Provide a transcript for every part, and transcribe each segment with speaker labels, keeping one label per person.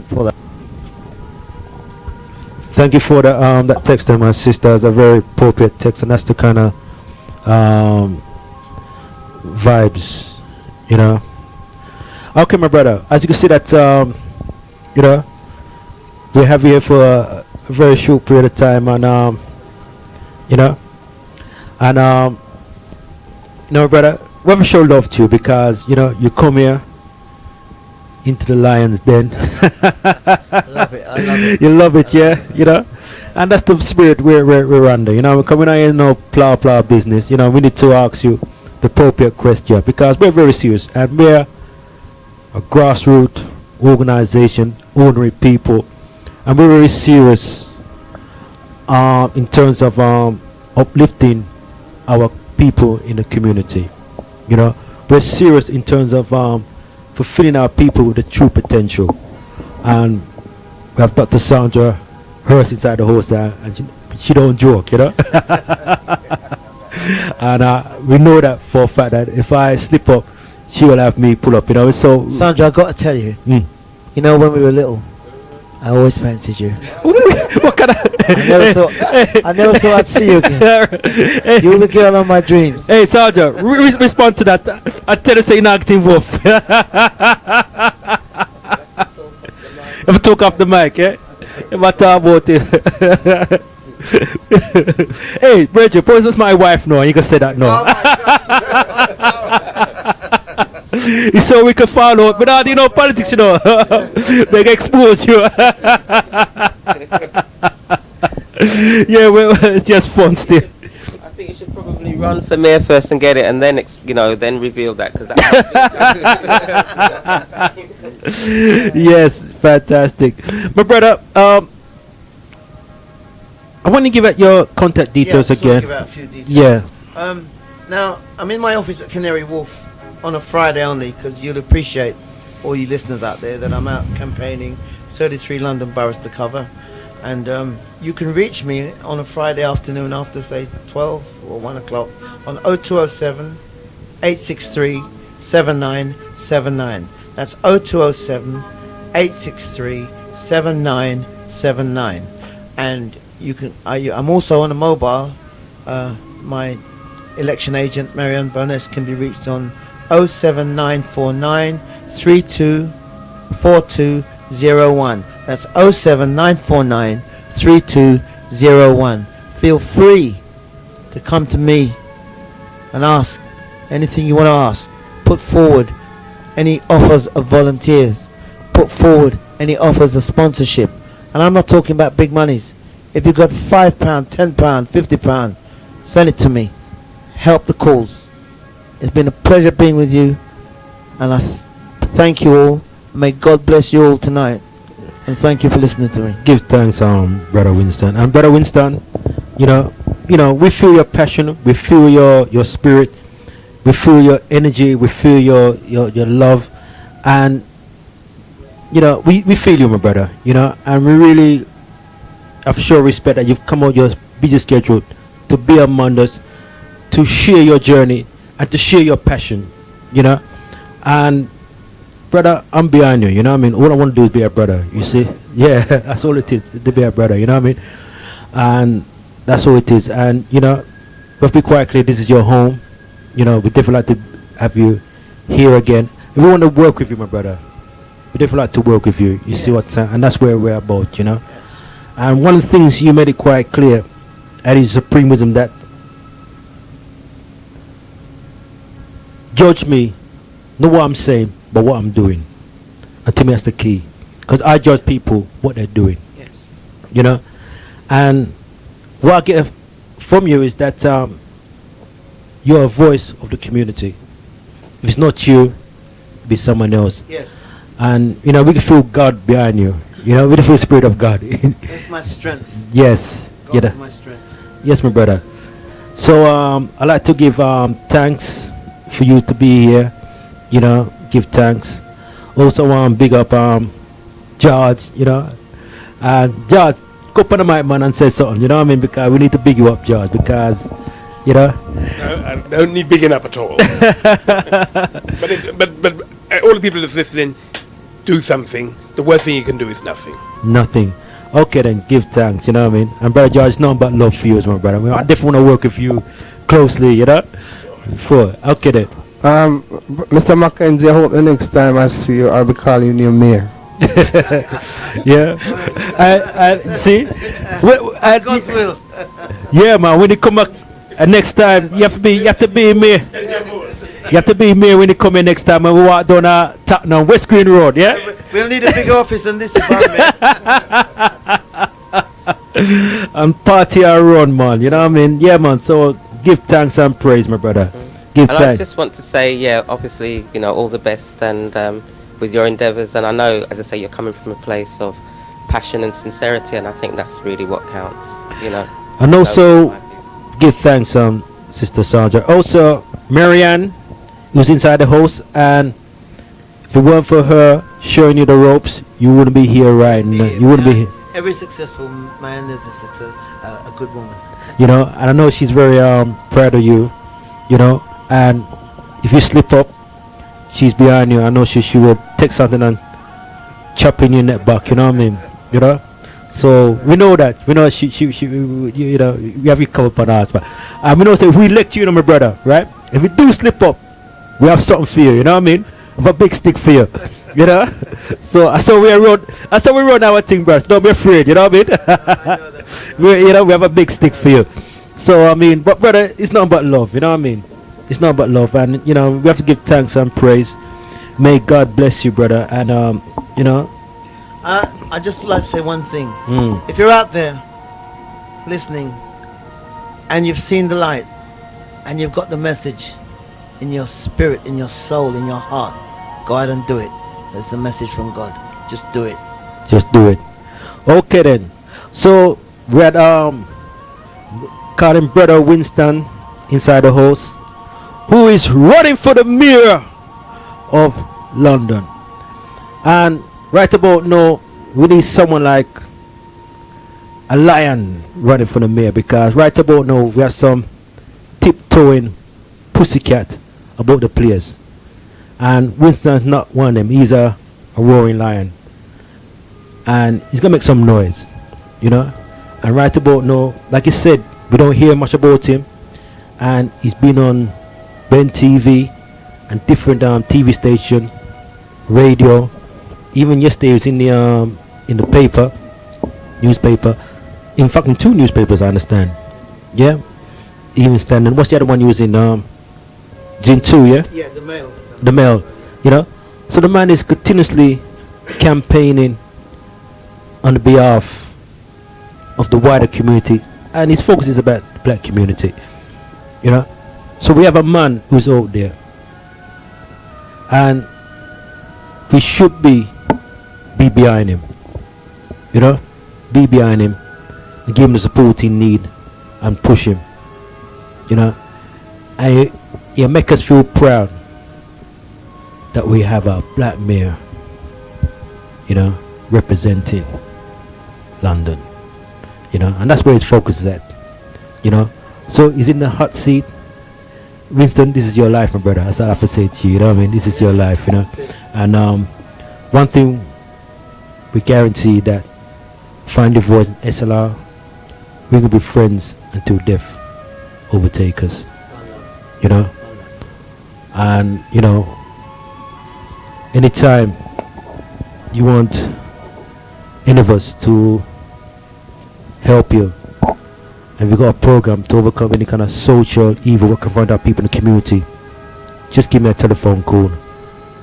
Speaker 1: for that.
Speaker 2: Thank you for the that text, my sister. It's a very appropriate text, and that's the kind of vibes, you know. Okay, my brother. As you can see, that you know, we have you here for a very short period of time, and you know, and you know, brother, we have to show love to you because you know you come here into the lion's den.
Speaker 1: I love it. I love it.
Speaker 2: You love it, yeah, you know, and that's the spirit we're under. You know, we're coming out here, no plow business. You know, we need to ask you the appropriate question because we're very serious and we're a grassroots organization, ordinary people, and we're very serious in terms of uplifting our people in the community. You know, we're serious in terms of fulfilling our people with the true potential. And we have Dr. Sandra Hurst inside the house, and she don't joke, you know. And we know that for a fact that if I slip up, she will have me pull up, you know. So
Speaker 1: Sandra, I got to tell you, you know, when we were little, I always fancied you.
Speaker 2: What kind of?
Speaker 1: I never thought I'd see you again. You were the girl of my dreams.
Speaker 2: Hey, Sandra, respond to that. I tell you, say you're not acting wolf. If I talk off the mic, eh? If I talk about it. Hey, Bridget, suppose it's my wife now, and you can say that no. So we can follow up, but now you know politics, you know. They can expose you. Yeah, well, it's just fun still.
Speaker 3: I think you should probably run for mayor first and get it, and then you know, then reveal that because.
Speaker 2: Yes, fantastic, my brother. I want to give out your contact details again.
Speaker 1: Give out a few details.
Speaker 2: Yeah.
Speaker 1: Now I'm in my office at Canary Wharf on a Friday only because you'll appreciate, all you listeners out there, that I'm out campaigning 33 London boroughs to cover, and you can reach me on a Friday afternoon after say 12 or 1 o'clock on 0207 863 7979. That's 0207 863 7979. And you can. I'm also on a mobile. My election agent Marianne Bonas can be reached on 07949 324201. That's 07949 3201. Feel free to come to me and ask anything you want to ask. Put forward any offers of volunteers. Put forward any offers of sponsorship. And I'm not talking about big monies. If you've got £5, £10, £50, send it to me. Help the cause. It's been a pleasure being with you, and I thank you all. May God bless you all tonight, and thank you for listening to me.
Speaker 2: Give thanks, Brother Winston. And Brother Winston, you know, we feel your passion, we feel your spirit, we feel your energy, we feel your love, and you know, we feel you, my brother. You know, and we really have sure respect that you've come out your busy schedule to be among us, to share your journey and to share your passion, you know. And brother, I'm behind you, you know what I mean. All I want to do is be a brother, you see. Yeah, that's all it is, to be a brother, you know what I mean. And that's all it is. And you know, let's be quite clear, this is your home. You know, we definitely like to have you here again. We want to work with you, my brother. We definitely like to work with you. You see what I'm saying? And that's where we're about, you know. And one of the things you made it quite clear, that is supreme wisdom, that judge me, not what I'm saying, but what I'm doing. And to me, that's the key. Because I judge people what they're doing.
Speaker 1: Yes.
Speaker 2: You know? And what I get from you is that you're a voice of the community. If it's not you, it'll be someone else.
Speaker 1: Yes.
Speaker 2: And, you know, we can feel God behind you. You know, we can feel the Spirit of God.
Speaker 1: That's my strength.
Speaker 2: Yes.
Speaker 1: God is my strength.
Speaker 2: Yes, my brother. So I'd like to give thanks for you to be here. You know, give thanks. Also big up George, you know. And George, go up on the mic, man, and say something, you know what I mean? Because we need to big you up, George, because, you know.
Speaker 4: No, I don't need bigging up at all. but all the people that's listening, do something. The worst thing you can do is nothing.
Speaker 2: Nothing. Okay then, give thanks, you know what I mean? And brother George, it's nothing but love for you as my brother. I, mean, I definitely want to work with you closely, you know? Okay then.
Speaker 5: Mr. Mackenzie, I hope the next time I see you, I'll be calling you Mayor.
Speaker 2: Yeah. I see.
Speaker 1: God's will.
Speaker 2: Yeah, man. When you come back next time, you have to be me. You have to be me when you come here next time, and we walk down Tottenham West Green Road. Yeah.
Speaker 1: We'll need a bigger office than this environment.
Speaker 2: And party around, man. You know what I mean? Yeah, man. So give thanks and praise, my brother. Give
Speaker 3: And I
Speaker 2: thanks.
Speaker 3: just want to say, yeah, obviously, you know, all the best and with your endeavours. And I know, as I say, you're coming from a place of passion and sincerity, and I think that's really what counts, you know.
Speaker 2: And also give thanks, Sister Sandra. Also, Marianne, who's inside the house, and if it weren't for her showing you the ropes, you wouldn't be here right now. You wouldn't be here.
Speaker 1: Every successful man is a good woman.
Speaker 2: You know, and I know she's very proud of you, you know, and if you slip up, she's behind you. I know she will take something and chop in your neck back, you know what I mean? You know? So we know that. We know she you know, we have you covered on us, but we know, so if we elect you, my brother, right? If you do slip up, we have something for you, you know what I mean? We have a big stick for you. You know? So that's how we run our thing, bro. So don't be afraid, you know what I mean? You know, we have a big stick for you. So I mean, but brother, it's not about love, you know what I mean? It's not about love, and you know, we have to give thanks and praise. May God bless you, brother, and you know.
Speaker 1: I just like to say one thing. If you're out there listening and you've seen the light and you've got the message in your spirit, in your soul, in your heart, go out and do it. There's a message from God. Just do it.
Speaker 2: Just do it. Okay then. So we had calling brother Winston inside the house, who is running for the mayor of London. And right about now, we need someone like a lion running for the mayor, because right about now we have some tiptoeing pussycat about the players. And Winston's not one of them. He's a roaring lion. And he's going to make some noise, you know. And right about now, like I said, we don't hear much about him. And he's been on Ben TV and different TV station, radio. Even yesterday he was in the newspaper. In fact, in 2 newspapers, I understand. Yeah. Even standing. What's the other one he was in? Gin 2, yeah?
Speaker 1: Yeah, the Mail.
Speaker 2: The Mail, you know. So the man is continuously campaigning on the behalf of the wider community, and his focus is about the black community, you know. So we have a man who's out there, and we should be behind him, you know, be behind him and give him the support he need and push him, you know. And it make us feel proud that we have a black mayor, you know, representing London, you know, and that's where his focus is at, you know. So he's in the hot seat. Winston, this is your life, my brother. That's all I have to say to you, you know what I mean? This is your life, you know. And one thing we guarantee that find your voice in SLR, we're gonna be friends until death overtake us, you know. And you know, anytime you want any of us to help you, and we got a program to overcome any kind of social evil we can find our people in the community, just give me a telephone call.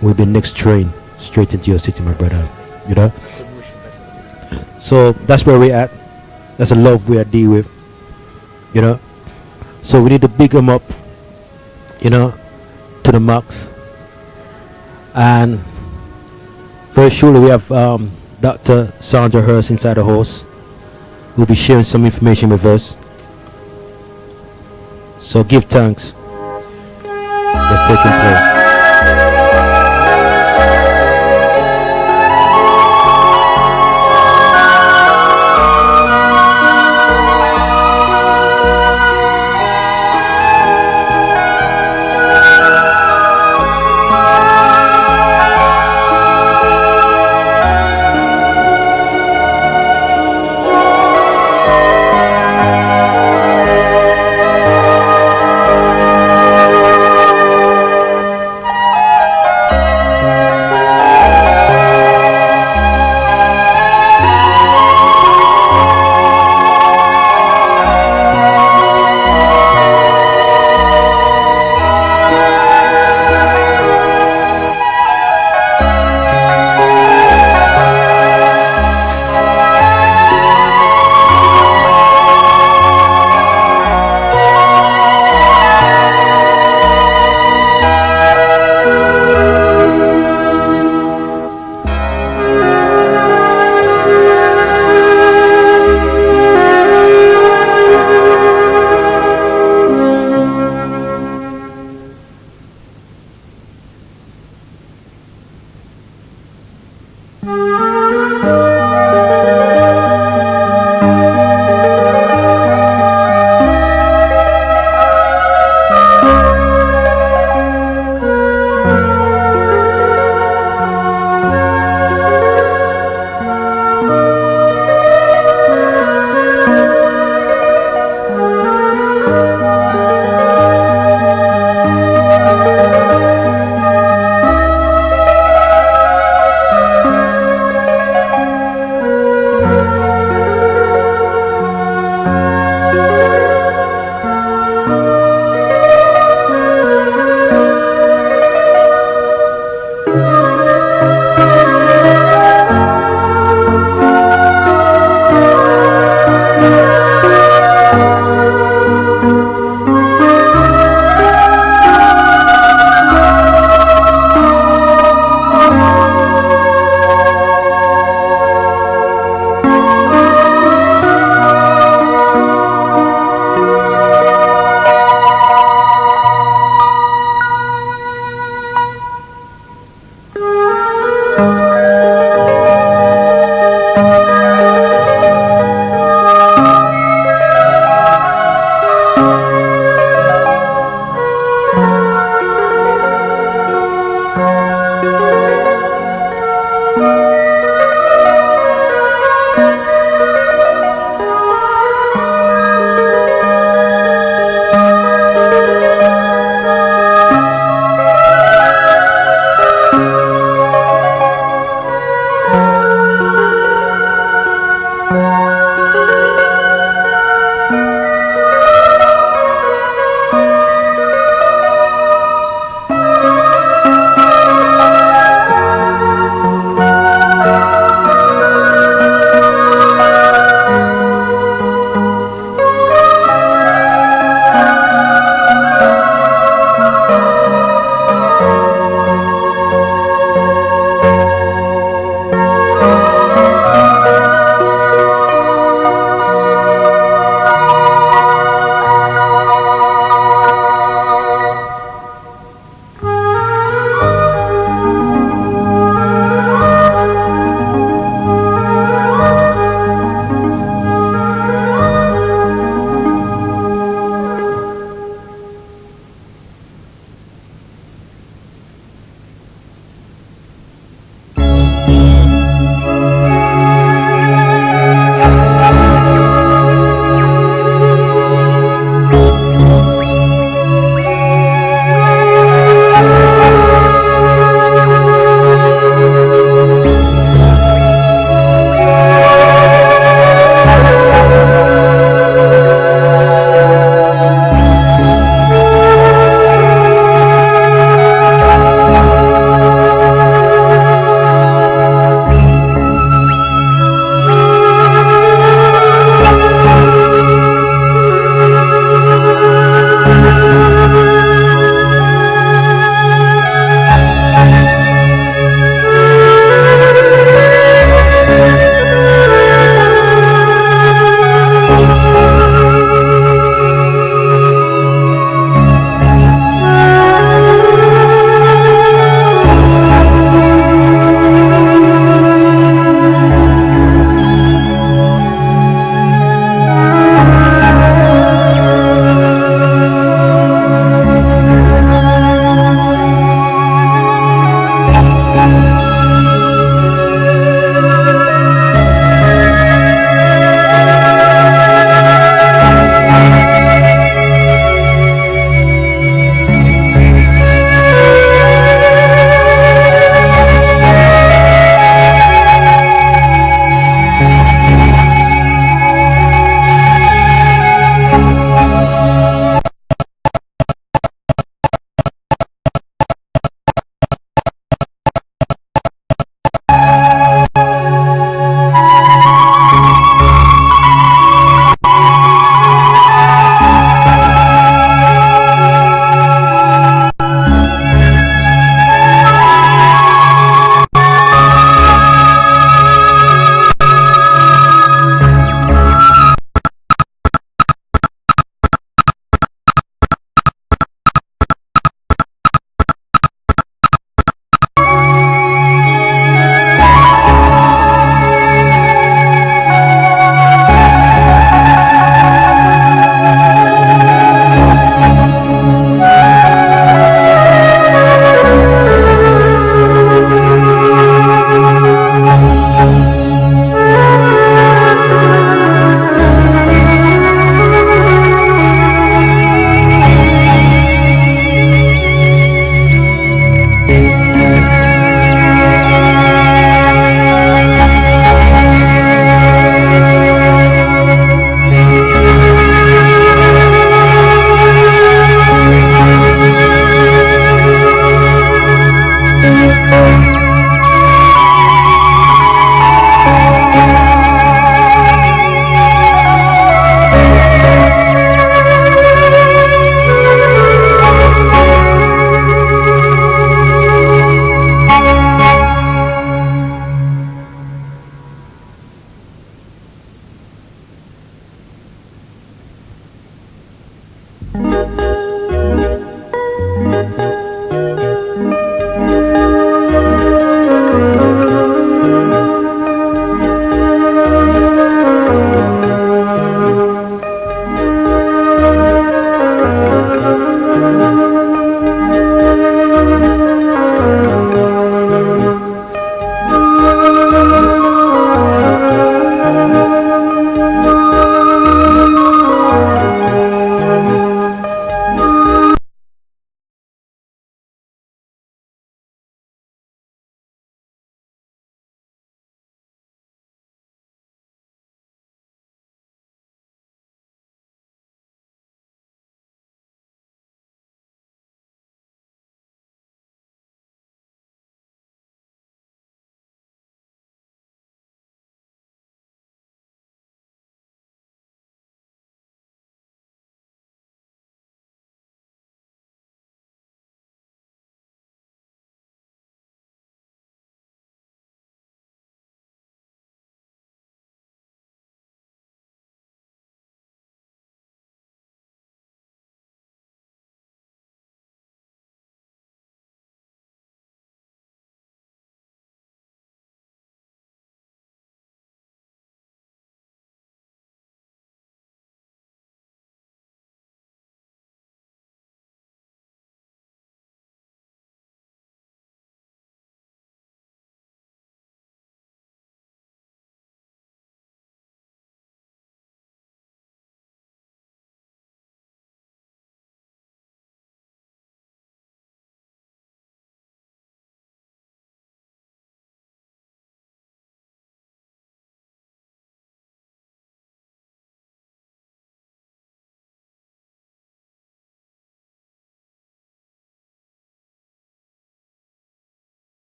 Speaker 2: We'll be next train straight into your city, my brother, you know. So that's where we're at. That's the love we are dealing with, you know. So we need to big them up, you know, to the max. And very surely we have Dr. Sandra Hurst inside the house, who will be sharing some information with us. So give thanks. That's taking place.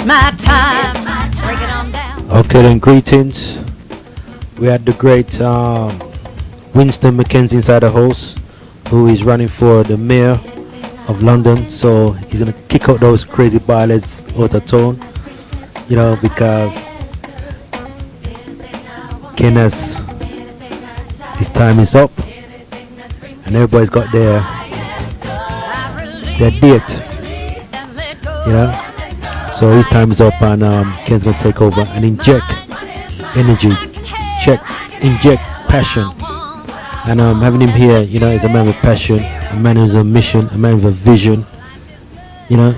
Speaker 6: It's my time. Break it on down.
Speaker 2: Okay then, greetings. We had the great Winston McKenzie inside the house, who is running for the mayor of London. So he's gonna kick out those crazy ballads out of tone, you know, because Kenneth, his time is up, and everybody's got their date, you know. So his time is up, and Ken's gonna take over and inject energy, inject passion. And having him here, you know, is a man with passion, a man who's a mission, a man with a vision, you know,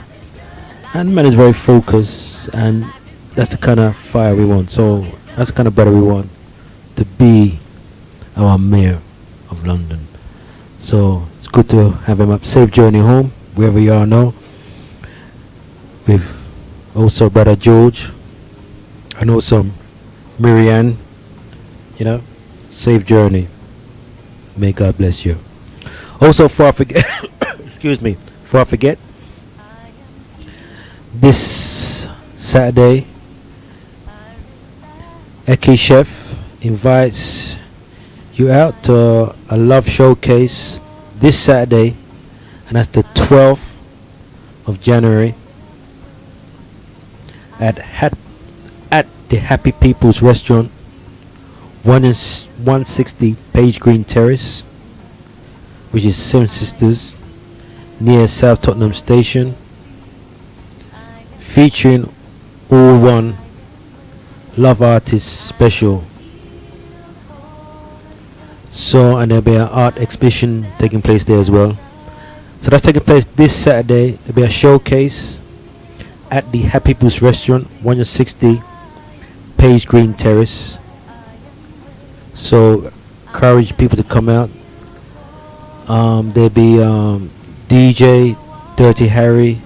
Speaker 2: and a man is very focused, and that's the kind of fire we want. So that's the kind of brother we want to be our mayor of London. So it's good to have him up. Safe journey home, wherever you are now. With also brother George, and also Marianne, you know, safe journey. May God bless you. Also, before I forget, excuse me, before I forget, this Saturday, Eki Chef invites you out to a love showcase this Saturday, and that's the 12th of January at the Happy People's Restaurant, 160 Page Green Terrace, which is Seven Sisters, near South Tottenham Station, featuring all one love artist special. So, and there'll be an art exhibition taking place there as well. So that's taking place this Saturday. There'll be a showcase at the Happy People's Restaurant, 160 Page Green Terrace. So encourage people to come out. There'll be DJ Dirty Harry,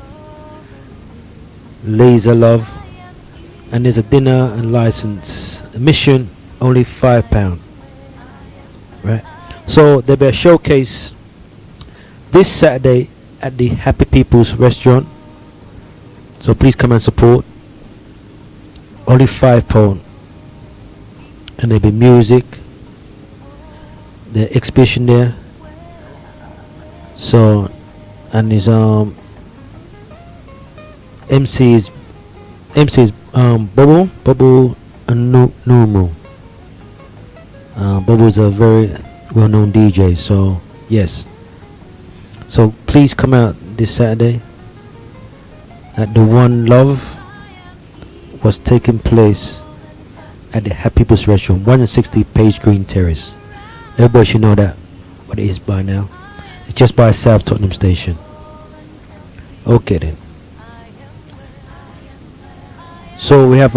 Speaker 2: Laser Love, and there's a dinner and license. Admission only £5. Right. So there'll be a showcase this Saturday at the Happy People's Restaurant. So please come and support. Only £5. And there'll be music, the exhibition there. So, and his MC is Bubble and Numu. Bubble is a very well-known DJ. So yes. So please come out this Saturday at the One Love was taking place at the Happy People's Restaurant, 160 Page Green Terrace. Everybody should know that what it is by now. It's just by South Tottenham Station. Okay then. So we have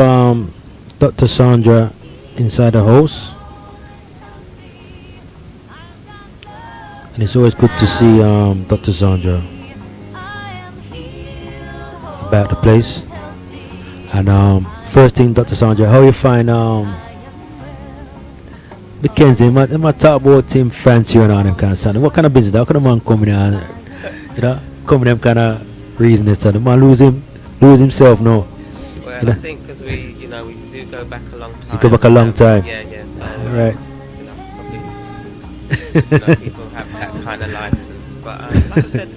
Speaker 2: Dr. Sandra inside the house, and it's always good to see Dr. Sandra about the place. And first thing, Dr. Sandra, how you find Mackenzie? My talk about him fancy and all them kind of stuff. What kind of business? How can a man come in and come in them kind of reasoning stuff? The man lose himself now.
Speaker 3: Well, I think because we do go back a long time.
Speaker 2: You go back a long time.
Speaker 3: Yeah. So,
Speaker 2: right.
Speaker 3: Probably people have that kind of license. But like I said,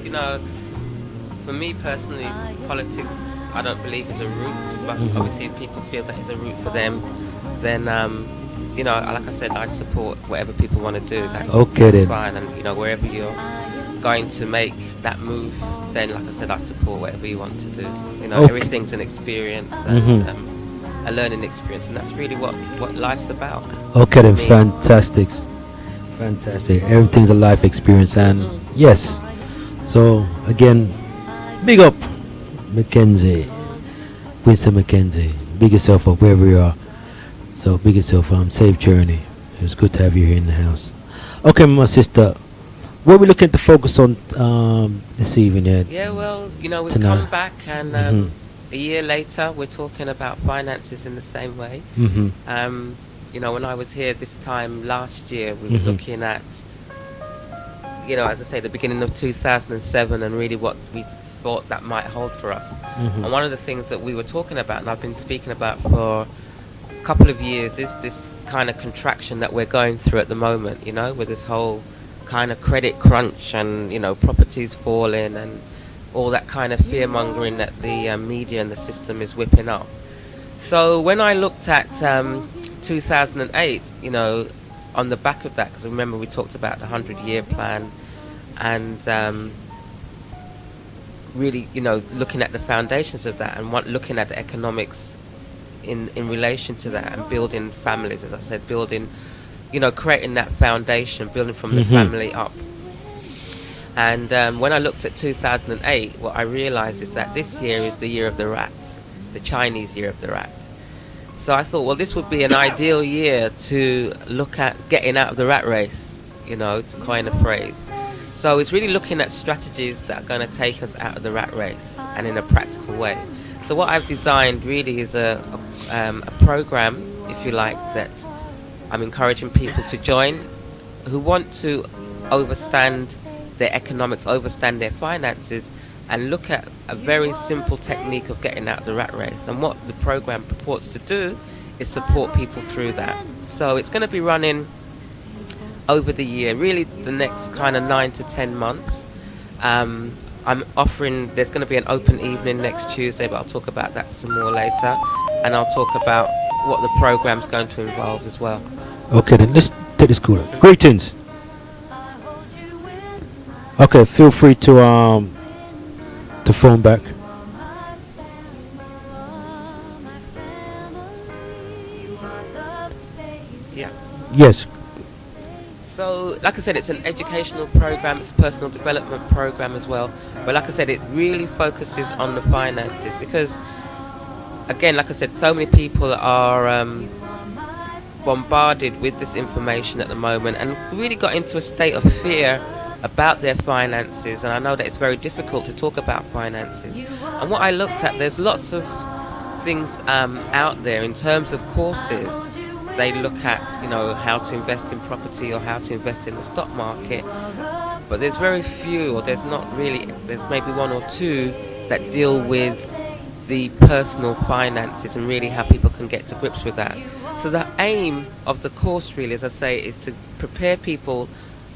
Speaker 3: for me personally, politics, I don't believe is a route, but obviously if people feel that is a route for them, then like I said, I support whatever people want to do. That's fine, and wherever you're going to make that move, then like I said, I support whatever you want to do. Everything's an experience and a learning experience, and that's really what life's about. Okay then,
Speaker 2: fantastic. Everything's a life experience, and yes. So again, big up Mackenzie, Winston McKenzie. Big yourself up wherever you are. So big yourself safe journey. It was good to have you here in the house. Okay, my sister, what are we looking to focus on this evening?
Speaker 3: Yeah, well, we've come back, and a year later we're talking about finances in the same way. When I was here this time last year, we were looking at, as I say, the beginning of 2007, and really what we thought that might hold for us.
Speaker 2: Mhm.
Speaker 3: And one of the things that we were talking about, and I've been speaking about for a couple of years, is this kind of contraction that we're going through at the moment, you know, with this whole kind of credit crunch and, you know, properties falling and all that kind of fear mongering that the media and the system is whipping up. So when I looked at 2008, you know, on the back of that, because remember we talked about the 100-year plan and really, you know, looking at the foundations of that and looking at the economics in relation to that and building families, as I said, building, you know, creating that foundation, building from the family up. And when I looked at 2008, what I realized is that this year is the year of the rat, the Chinese year of the rat. So I thought, well, this would be an ideal year to look at getting out of the rat race, you know, to coin a phrase. So it's really looking at strategies that are going to take us out of the rat race and in a practical way. So what I've designed really is a program, if you like, that I'm encouraging people to join who want to overstand their economics, overstand their finances, and look at a very simple technique of getting out of the rat race. And what the program purports to do is support people through that. So it's going to be running over the year, really the next kind of 9 to 10 months. I'm offering, there's going to be an open evening next Tuesday, but I'll talk about that some more later. And I'll talk about what the program's going to involve as well.
Speaker 2: Okay, then let's take this caller. Greetings. Okay, feel free to phone back.
Speaker 3: Yeah.
Speaker 2: Yes.
Speaker 3: So, like I said, it's an educational program, it's a personal development program as well. But like I said, it really focuses on the finances because, again, like I said, so many people are bombarded with this information at the moment and really got into a state of fear about their finances. And I know that it's very difficult to talk about finances. And what I looked at, there's lots of things out there in terms of courses. They look at, you know, how to invest in property or how to invest in the stock market, but there's very few, or there's not really, there's maybe one or two that deal with the personal finances and really how people can get to grips with that. So the aim of the course really, as I say, is to prepare people,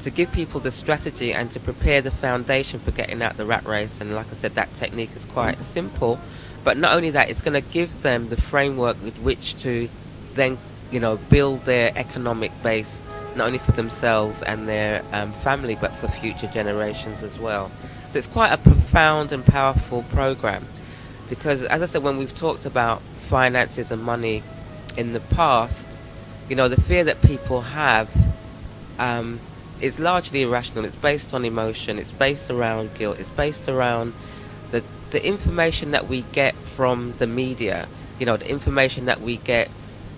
Speaker 3: to give people the strategy and to prepare the foundation for getting out the rat race. And like I said, that technique is quite simple, but not only that, it's going to give them the framework with which to then, you know, build their economic base, not only for themselves and their family, but for future generations as well. So it's quite a profound and powerful program because, as I said, when we've talked about finances and money in the past, you know, the fear that people have is largely irrational. It's based on emotion, it's based around guilt, it's based around the information that we get from the media, you know, the information that we get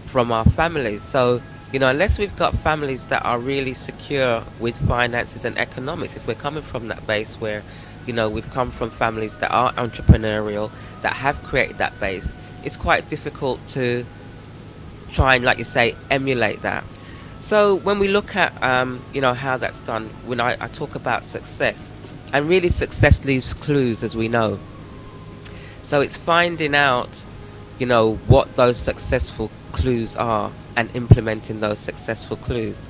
Speaker 3: from our families. So, you know, unless we've got families that are really secure with finances and economics, if we're coming from that base where, you know, we've come from families that are entrepreneurial, that have created that base, it's quite difficult to try and, like you say, emulate that. So when we look at, you know, how that's done, when I talk about success, and really success leaves clues, as we know. So it's finding out, you know, what those successful clues are and implementing those successful clues.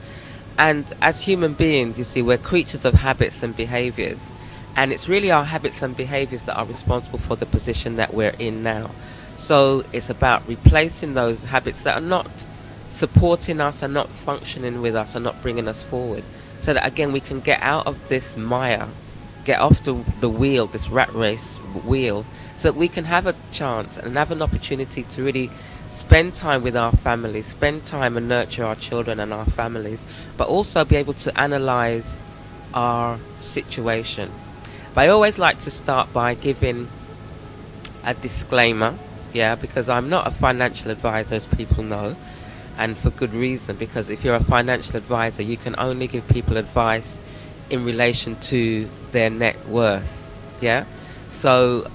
Speaker 3: And as human beings, you see, we're creatures of habits and behaviors, and it's really our habits and behaviors that are responsible for the position that we're in now. So it's about replacing those habits that are not supporting us, are not functioning with us, are not bringing us forward, so that again we can get out of this mire, get off the wheel, this rat race wheel, so that we can have a chance and have an opportunity to really spend time with our families, spend time and nurture our children and our families, but also be able to analyze our situation. But I always like to start by giving a disclaimer, because I'm not a financial advisor, as people know, and for good reason, because if you're a financial advisor, you can only give people advice in relation to their net worth, So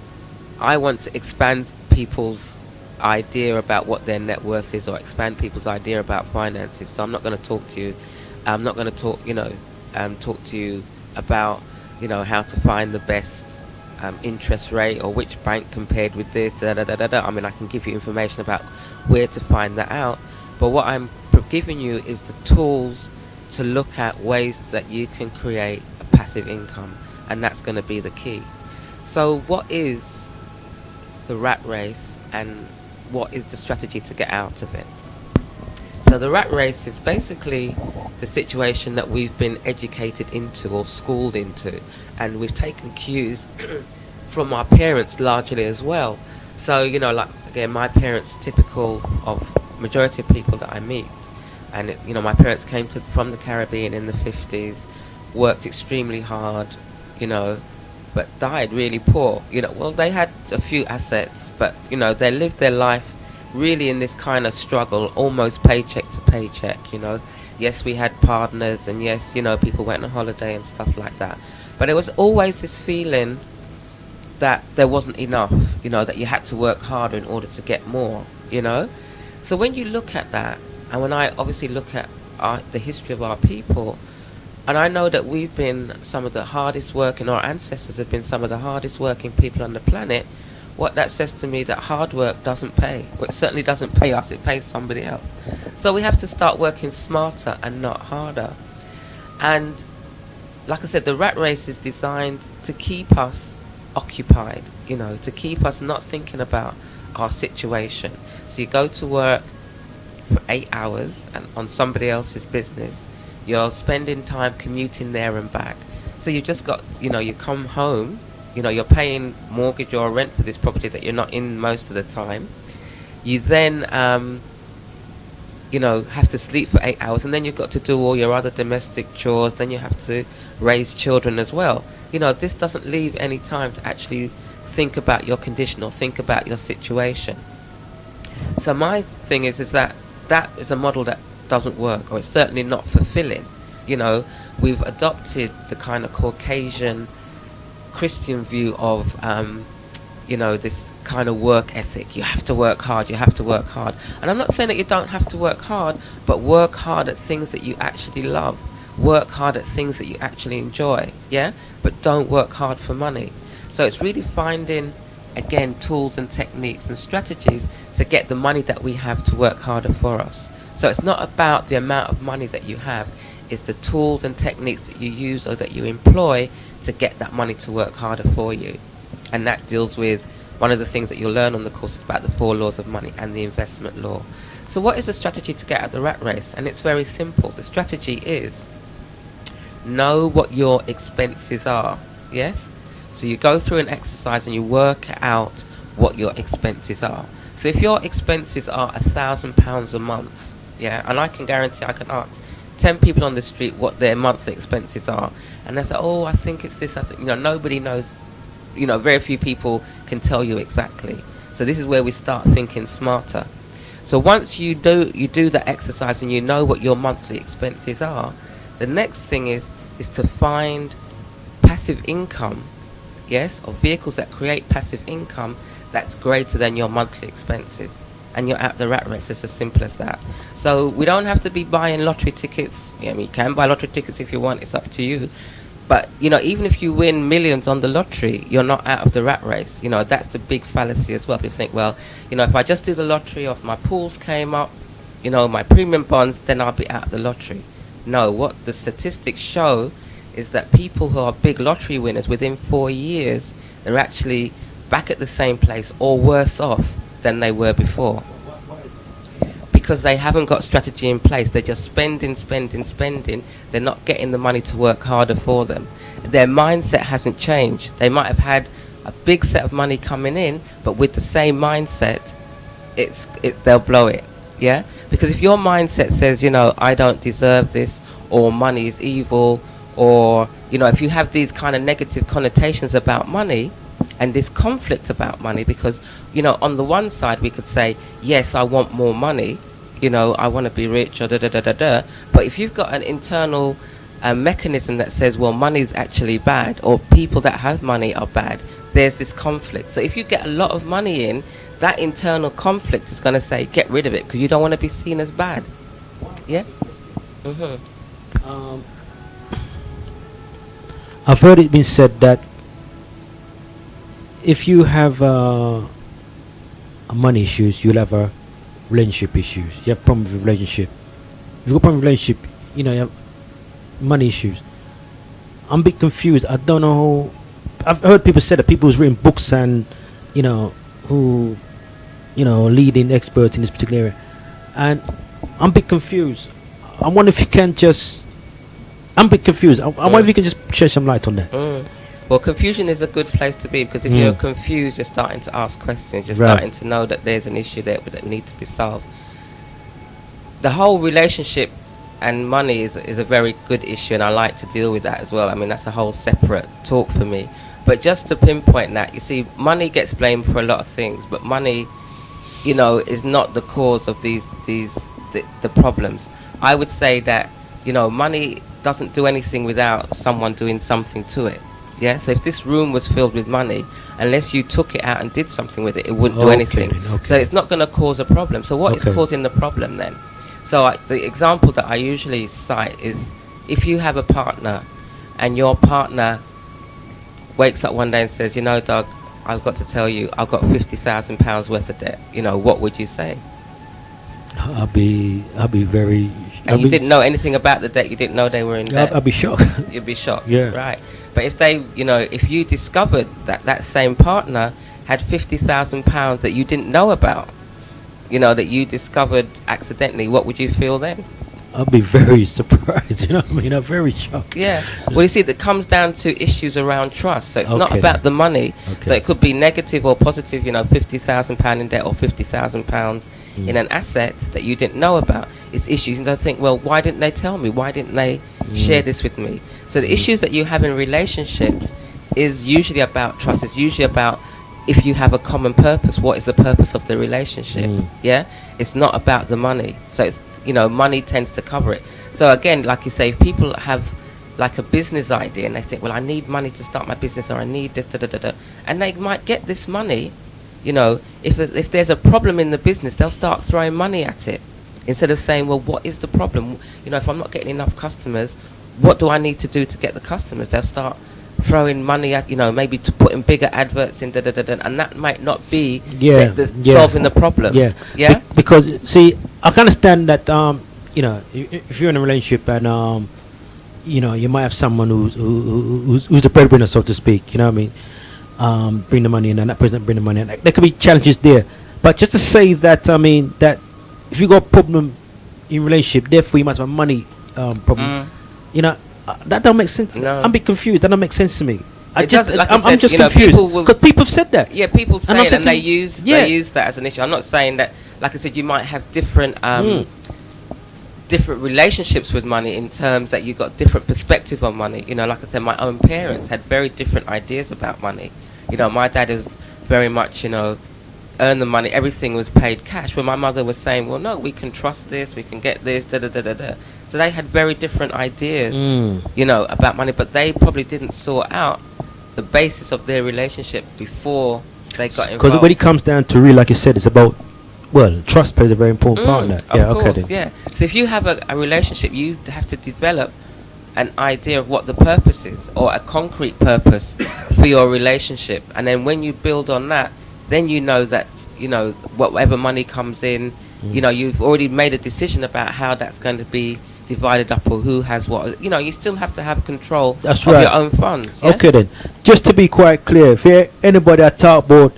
Speaker 3: I want to expand people's idea about what their net worth is, or expand people's idea about finances. So I'm not going to talk to you, I'm not going to talk, talk to you about, how to find the best interest rate, or which bank compared with this, da, da, da, da, da. I mean, I can give you information about where to find that out, but what I'm giving you is the tools to look at ways that you can create a passive income, and that's going to be the key. So what is the rat race, and what is the strategy to get out of it? So the rat race is basically the situation that we've been educated into or schooled into, and we've taken cues from our parents largely as well. So, you know, like, again, my parents are typical of majority of people that I meet. And, you know, my parents came from the Caribbean in the 50s, worked extremely hard, you know, but died really poor. You know, well, they had a few assets, but, you know, they lived their life really in this kind of struggle, almost paycheck to paycheck, you know. Yes, we had partners, and yes, you know, people went on holiday and stuff like that. But there was always this feeling that there wasn't enough, you know, that you had to work harder in order to get more, you know. So when you look at that, and when I obviously look at the history of our people, and I know that we've been some of the hardest working, our ancestors have been some of the hardest working people on the planet, what that says to me that hard work doesn't pay. Well, it certainly doesn't pay us, it pays somebody else. So we have to start working smarter and not harder. And like I said, the rat race is designed to keep us occupied, you know, to keep us not thinking about our situation. So you go to work for 8 hours and on somebody else's business, you're spending time commuting there and back. So you've just got, you know, you come home, you know, you're paying mortgage or rent for this property that you're not in most of the time. You then, you know, have to sleep for 8 hours, and then you've got to do all your other domestic chores. Then you have to raise children as well. You know, this doesn't leave any time to actually think about your condition or think about your situation. So my thing is that is a model that doesn't work, or it's certainly not fulfilling. You know, we've adopted the kind of Caucasian Christian view of, you know, this kind of work ethic. You have to work hard, you have to work hard. And I'm not saying that you don't have to work hard, but work hard at things that you actually love. Work hard at things that you actually enjoy, yeah? But don't work hard for money. So it's really finding, again, tools and techniques and strategies to get the money that we have to work harder for us. So it's not about the amount of money that you have, it's the tools and techniques that you use or that you employ to get that money to work harder for you. And that deals with one of the things that you'll learn on the course about the 4 laws of money and the investment law. So what is the strategy to get out of the rat race? And it's very simple. The strategy is know what your expenses are. Yes? So you go through an exercise and you work out what your expenses are. So if your expenses are £1,000 a month, yeah, and I can guarantee I can ask 10 people on the street what their monthly expenses are, and they say, oh, I think it's this, I think, you know, nobody knows, you know, very few people can tell you exactly. So this is where we start thinking smarter. So once you do that exercise and you know what your monthly expenses are, the next thing is to find passive income, yes, or vehicles that create passive income that's greater than your monthly expenses. And you're out the rat race. It's as simple as that. So we don't have to be buying lottery tickets. Yeah, I mean, you can buy lottery tickets if you want. It's up to you. But, you know, even if you win millions on the lottery, you're not out of the rat race. You know, that's the big fallacy as well. People think, well, you know, if I just do the lottery, or if my pools came up, you know, my premium bonds, then I'll be out of the lottery. No, what the statistics show is that people who are big lottery winners, within 4 years, they're actually back at the same place or worse off than they were before. Because they haven't got strategy in place. They're just spending. They're not getting the money to work harder for them. Their mindset hasn't changed. They might have had a big set of money coming in, but with the same mindset, they'll blow it. Yeah? Because if your mindset says, you know, I don't deserve this, or money is evil, or, you know, if you have these kind of negative connotations about money, and this conflict about money, because, you know, on the one side we could say, yes, I want more money, you know, I want to be rich, or da-da-da-da-da. But if you've got an internal mechanism that says, well, money's actually bad, or people that have money are bad, there's this conflict. So if you get a lot of money in, that internal conflict is going to say, get rid of it, because you don't want to be seen as bad. Yeah?
Speaker 2: I've heard it been said that if you have money issues, you'll have relationship issues. You have problem with relationship. If you got problem with relationship, you know, you have money issues. I'm a bit confused. I don't know. I've heard people say that people who's written books and, you know, who, you know, leading experts in this particular area, and I'm a bit confused. I wonder if you can just. I'm a bit confused. I wonder if you can just shed some light on that.
Speaker 3: Well, confusion is a good place to be, because if you're confused, you're starting to ask questions. You're
Speaker 2: Right.
Speaker 3: starting to know that there's an issue there that needs to be solved. The whole relationship and money is a very good issue, and I like to deal with that as well. I mean, that's a whole separate talk for me. But just to pinpoint that, you see, money gets blamed for a lot of things, but money, you know, is not the cause of the problems. I would say that, you know, money doesn't do anything without someone doing something to it. Yeah, so if this room was filled with money, unless you took it out and did something with it, it wouldn't do anything. So it's not going to cause a problem. So what is causing the problem then? So the example that I usually cite is, if you have a partner and your partner wakes up one day and says, you know, Doug, I've got to tell you, I've got £50,000 worth of debt. You know, what would you say?
Speaker 2: I'll be very.
Speaker 3: And you didn't know anything about the debt. You didn't know they were in debt.
Speaker 2: I'll be shocked.
Speaker 3: You'd be shocked.
Speaker 2: Yeah.
Speaker 3: Right. But if they, you know, if you discovered that that same partner had £50,000 that you didn't know about, you know, that you discovered accidentally, what would you feel then?
Speaker 2: I'll be very surprised. You know what I mean? I'm very shocked.
Speaker 3: Yeah. Well, you see, that comes down to issues around trust. So it's not
Speaker 2: Okay
Speaker 3: about the money.
Speaker 2: Okay.
Speaker 3: So it could be negative or positive, you know, £50,000 in debt or £50,000 in an asset that you didn't know about. It's issues. And they think, well, why didn't they tell me? Why didn't they share this with me? So the issues that you have in relationships is usually about trust. It's usually about, if you have a common purpose, what is the purpose of the relationship? Yeah. It's not about the money. So it's, you know, money tends to cover it. So again, like you say, if people have like a business idea and they think, well, I need money to start my business, or I need this, and they might get this money, you know, if there's a problem in the business, they'll start throwing money at it instead of saying, well, what is the problem? You know, if I'm not getting enough customers, what do I need to do to get the customers? They'll start throwing money at, you know, maybe to put in bigger adverts in, and that might not be solving the problem. Yeah.
Speaker 2: Because see, I can understand that. You know, if you're in a relationship and you know, you might have someone who's the breadwinner, so to speak. You know what I mean? Bring the money in, and that person bring the money in. There could be challenges there, but just to say that, I mean, that if you got a problem in relationship, therefore you must have a money problem. You know, that don't make sense.
Speaker 3: No.
Speaker 2: I'm a bit confused. That don't make sense to me. I'm just
Speaker 3: you know,
Speaker 2: confused
Speaker 3: people will-
Speaker 2: because people have said that.
Speaker 3: Yeah, people say
Speaker 2: And I'm
Speaker 3: it and they
Speaker 2: thinking-
Speaker 3: use that as an issue. I'm not saying that, like I said, you might have different different relationships with money, in terms that you've got different perspective on money. You know, like I said, my own parents had very different ideas about money. You know, my dad is very much, you know, earn the money, everything was paid cash, where my mother was saying, well, no, we can trust this, we can get this, So they had very different ideas, you know, about money, but they probably didn't sort out the basis of their relationship before they got involved.
Speaker 2: Because when it comes down to real, like you said, it's about, well, trust plays a very important part in that. Yeah,
Speaker 3: of
Speaker 2: okay
Speaker 3: course,
Speaker 2: then.
Speaker 3: yeah. So if you have a relationship, you have to develop an idea of what the purpose is, or a concrete purpose for your relationship. And then when you build on that, then you know that, you know, whatever money comes in, you know, you've already made a decision about how that's going to be divided up, or who has what. You know, you still have to have control of your own funds. Yeah?
Speaker 2: Okay then. Just to be quite clear, if you're anybody at talk about,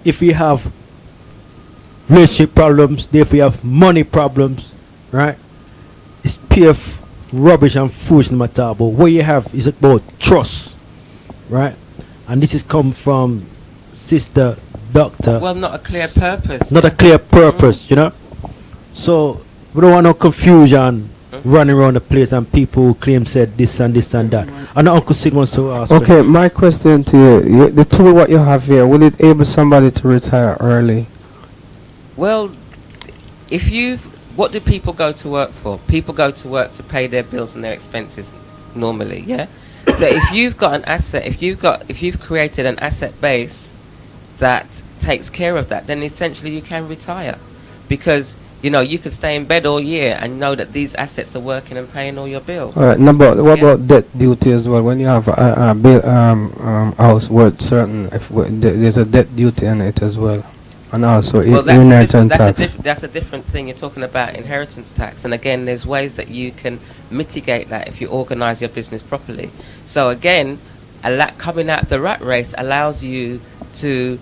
Speaker 2: if you have relationship problems, if you have money problems, right? It's pure rubbish and foolishness at talk about. What you have is about trust, right? And this is come from Sister Doctor.
Speaker 3: Well, not a clear purpose.
Speaker 2: Not a clear purpose, you know. So we don't want no confusion running around the place and people who claim said this and this and that. And Uncle Sid wants to ask.
Speaker 5: Okay, my question to you, the tool what you have here, will it enable somebody to retire early?
Speaker 3: Well, what do people go to work for? People go to work to pay their bills and their expenses normally, yeah? So if you've got an asset, if you've created an asset base that takes care of that, then essentially you can retire. Because You could stay in bed all year and know that these assets are working and paying all your bills.
Speaker 5: All right. Number. What
Speaker 3: Yeah.
Speaker 5: about debt duty as well? When you have a bill, house worth certain, if there's a debt duty on it as well, and also
Speaker 3: Well,
Speaker 5: inheritance tax.
Speaker 3: that's a different thing. You're talking about inheritance tax, and again, there's ways that you can mitigate that if you organise your business properly. So again, coming out the rat race allows you to,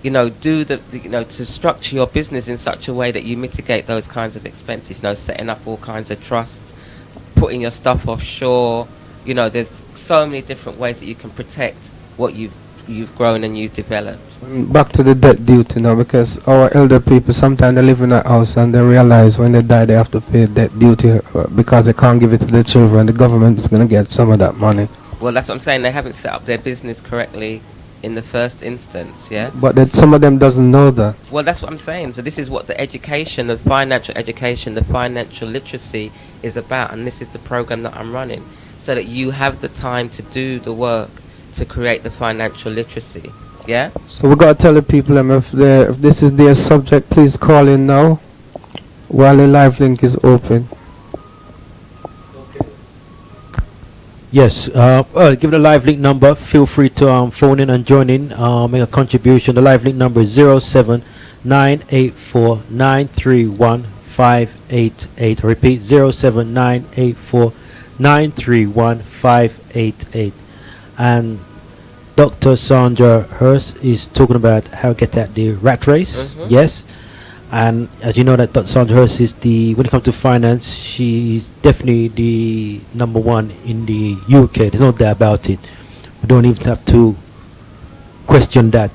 Speaker 3: to structure your business in such a way that you mitigate those kinds of expenses. Setting up all kinds of trusts, putting your stuff offshore. There's so many different ways that you can protect what you've grown and you've developed.
Speaker 5: Back to the debt duty now, because our elder people sometimes they live in a house and they realize when they die they have to pay debt duty because they can't give it to their children. The government is going to get some of that money.
Speaker 3: Well, that's what I'm saying. They haven't set up their business correctly in the first instance, yeah?
Speaker 5: But that some of them doesn't know that.
Speaker 3: Well, that's what I'm saying. So this is what the education, the financial education, the financial literacy is about, and this is the program that I'm running, so that you have the time to do the work to create the financial literacy, yeah?
Speaker 5: So we got to tell the people if this is their subject, please call in now while the live link is open.
Speaker 2: Yes, give the live link number. Feel free to phone in and join in, make a contribution. The live link number is 07984931588. Repeat, 07984931588. And Dr. Sandra Hurst is talking about how to get at the rat race.
Speaker 3: Mhm.
Speaker 2: Yes. And as you know that Dr. Sandra Hurst is when it comes to finance, she's definitely the number one in the UK. There's no doubt about it. We don't even have to question that,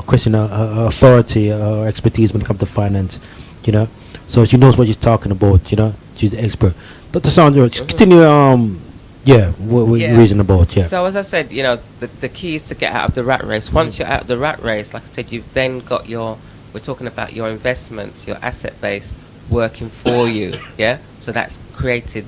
Speaker 2: question her authority or expertise when it comes to finance, So she knows what she's talking about, She's the expert. Dr. Sandra, continue, what
Speaker 3: Yeah.
Speaker 2: reason about,
Speaker 3: So as I said, the key is to get out of the rat race. Once you're out of the rat race, like I said, you've then got we're talking about your investments, your asset base working for you, yeah? So that's created,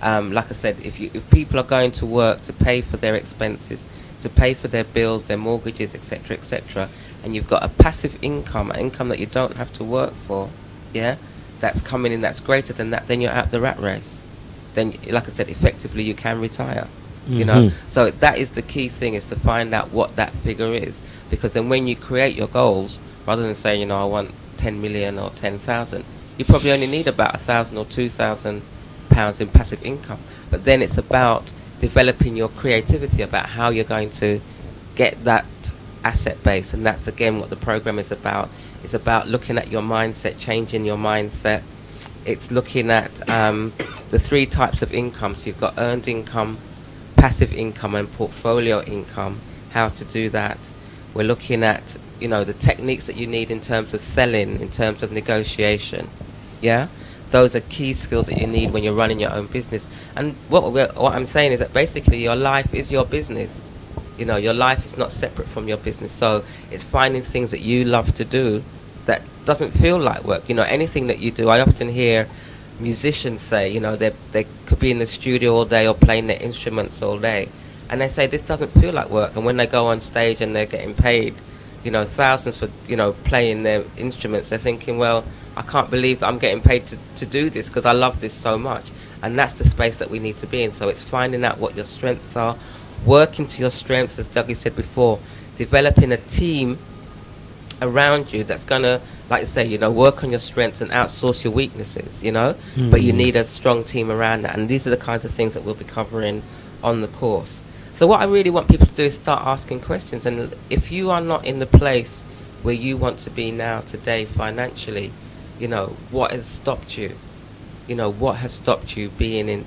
Speaker 3: like I said, if people are going to work to pay for their expenses, to pay for their bills, their mortgages, etc., and you've got a passive income, an income that you don't have to work for, yeah? That's coming in, that's greater than that, then you're out the rat race. Then, like I said, effectively you can retire, So that is the key thing, is to find out what that figure is. Because then when you create your goals, rather than saying, I want 10 million or 10,000, you probably only need about 1,000 or 2,000 pounds in passive income. But then it's about developing your creativity about how you're going to get that asset base. And that's, again, what the program is about. It's about looking at your mindset, changing your mindset. It's looking at the three types of income. So you've got earned income, passive income, and portfolio income, how to do that. We're looking at the techniques that you need in terms of selling, in terms of negotiation, yeah? Those are key skills that you need when you're running your own business. And what I'm saying is that basically your life is your business. Your life is not separate from your business. So it's finding things that you love to do that doesn't feel like work. Anything that you do, I often hear musicians say, they could be in the studio all day or playing their instruments all day. And they say this doesn't feel like work. And when they go on stage and they're getting paid, thousands for, playing their instruments, they're thinking, well, I can't believe that I'm getting paid to do this because I love this so much. And that's the space that we need to be in. So it's finding out what your strengths are, working to your strengths, as Dougie said before, developing a team around you that's going to, like I say, work on your strengths and outsource your weaknesses, But you need a strong team around that. And these are the kinds of things that we'll be covering on the course. So what I really want people to do is start asking questions. And if you are not in the place where you want to be now, today, financially, what has stopped you? What has stopped you being in,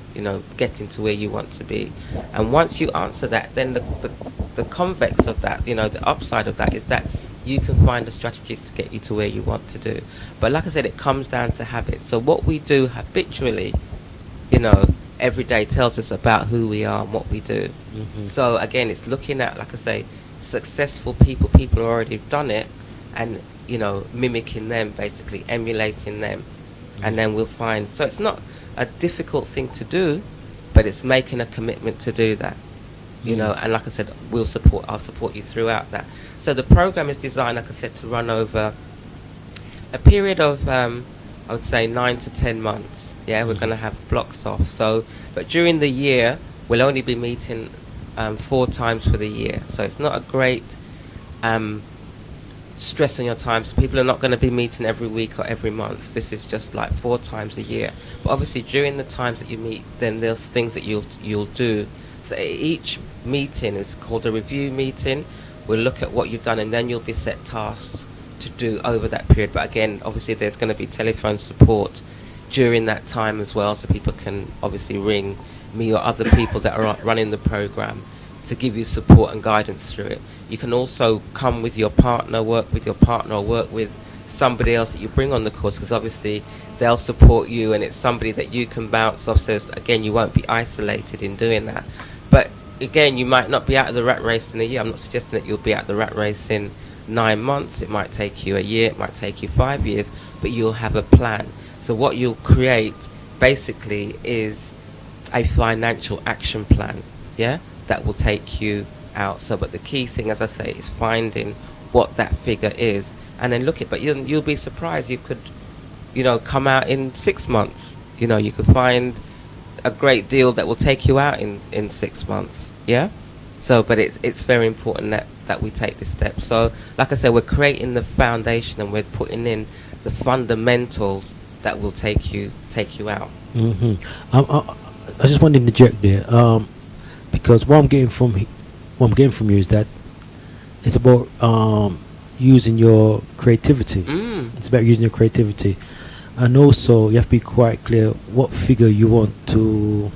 Speaker 3: getting to where you want to be? And once you answer that, then the convex of that, the upside of that is that you can find the strategies to get you to where you want to do. But like I said, it comes down to habit. So what we do habitually, every day tells us about who we are and what we do. So again, it's looking at, like I say, successful people who already have done it, and mimicking them, basically emulating them, and then we'll find. So it's not a difficult thing to do, but it's making a commitment to do that. And like I said, I'll support you throughout that. So the program is designed, like I said, to run over a period of I would say 9 to 10 months. Yeah, we're going to have blocks off. So, but during the year, we'll only be meeting 4 times for the year. So it's not a great stress on your time. So people are not going to be meeting every week or every month. This is just like 4 times a year. But obviously during the times that you meet, then there's things that you'll do. So each meeting is called a review meeting. We'll look at what you've done, and then you'll be set tasks to do over that period. But again, obviously there's going to be telephone support during that time as well, so people can obviously ring me or other people that are running the program to give you support and guidance through it. You can also come with your partner, work with your partner, or work with somebody else that you bring on the course, because obviously they'll support you, and it's somebody that you can bounce off. So again, you won't be isolated in doing that. But again, you might not be out of the rat race in a year. I'm not suggesting that you'll be out of the rat race in 9 months. It might take you a year, it might take you 5 years, but you'll have a plan. So what you'll create basically is a financial action plan, yeah, that will take you out. So, but the key thing, as I say, is finding what that figure is, and then look at. But you'll be surprised. You could, come out in 6 months. You could find a great deal that will take you out in 6 months. Yeah. So, but it's very important that we take this step. So, like I said, we're creating the foundation, and we're putting in the fundamentals that will take you out.
Speaker 2: Mm-hmm. I just want to interject there, because what I'm getting from you is that it's about using your creativity. It's about using your creativity, and also you have to be quite clear what figure you want to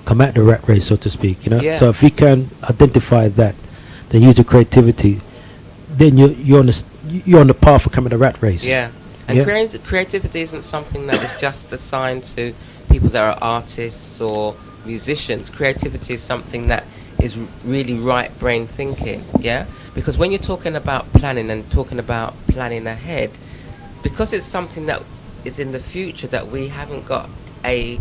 Speaker 2: come at the rat race, so to speak.
Speaker 3: Yeah.
Speaker 2: So if you can identify that, then use your creativity. Then you're on the path of coming to the rat race.
Speaker 3: Yeah. And creativity isn't something that is just assigned to people that are artists or musicians. Creativity is something that is really right brain thinking, yeah? Because when you're talking about planning and talking about planning ahead, because it's something that is in the future that we haven't got a